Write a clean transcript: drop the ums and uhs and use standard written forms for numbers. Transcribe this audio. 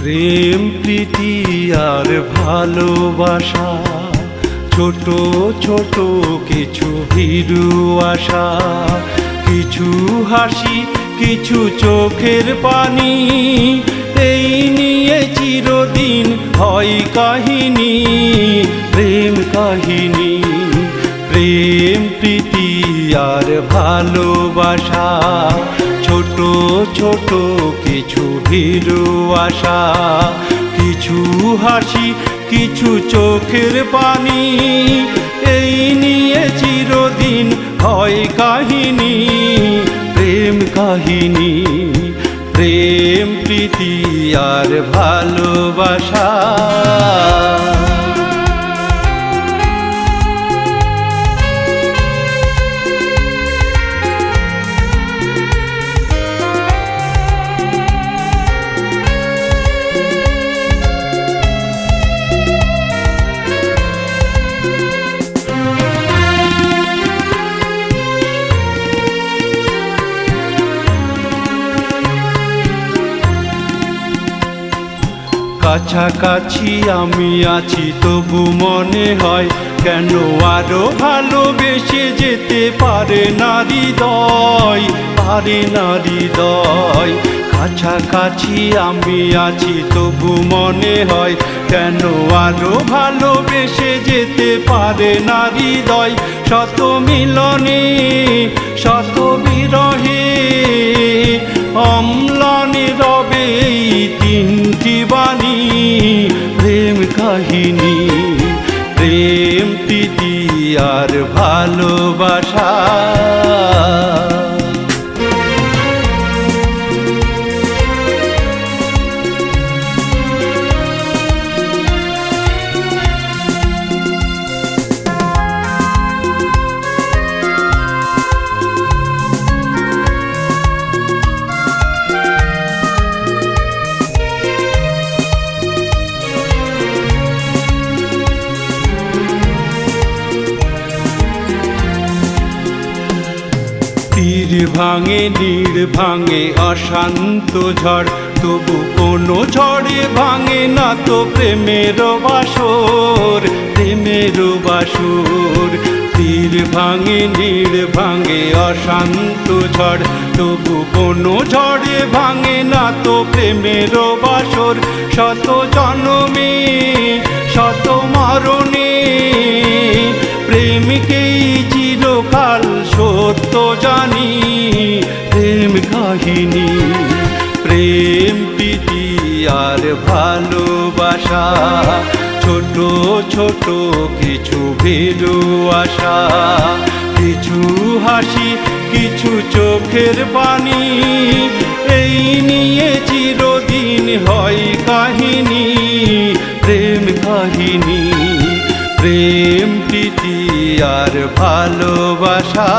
প্রেম প্রীতি আর ভালোবাসা, ছোট ছোট কিছু ভীরু আশা, কিছু হাসি কিছু চোখের পানি, এই নিয়ে চিরদিন হয় কাহিনী, প্রেম কাহিনী। প্রেম প্রীতি আর ভালোবাসা, ছোট ছোট কিছু ভীরু আশা, কিছু হাসি কিছু চোখের পানি, এই নিয়ে চিরদিন হয় কাহিনী, প্রেম কাহিনী। প্রেম প্রীতি আর ভালোবাসা। কাছাকাছি আমি আছি তবু মনে হয়, কেন আরো ভালোবেসে যেতে পারে না হৃদয়, পারে না হৃদয়। কাছাকাছি আমি আছি তবু মনে হয়, কেন আরো ভালোবেসে যেতে পারে না হৃদয়। শত মিলনে শত বিরহে অম্লানে রবে এই তিনটি বাণী, প্রেম কাহিনী। প্রেম প্রীতি আর ভালোবাসা। তীর ভাঙে নীড় ভাঙে অশান্ত ঝড়, তবু কোনো ঝড়ে ভাঙে না তো প্রেমের বাসর, প্রেমের বাসর। তীর ভাঙে নীড় ভাঙে অশান্ত ঝড়, তবু কোনো ঝড়ে ভাঙে না তো প্রেমের বাসর। শত জন্মে শত মরণে প্রেমকেই চিরকাল সত্য জানি, প্রেম কাহিনী। প্রেম প্রীতি আর ভালোবাসা, ছোট ছোট কিছু ভীরু আশা, কিছু হাসি কিছু চোখের পানি, এই নিয়ে চিরদিন হয় কাহিনী, প্রেম কাহিনী। প্রেম প্রীতি আর ভালোবাসা।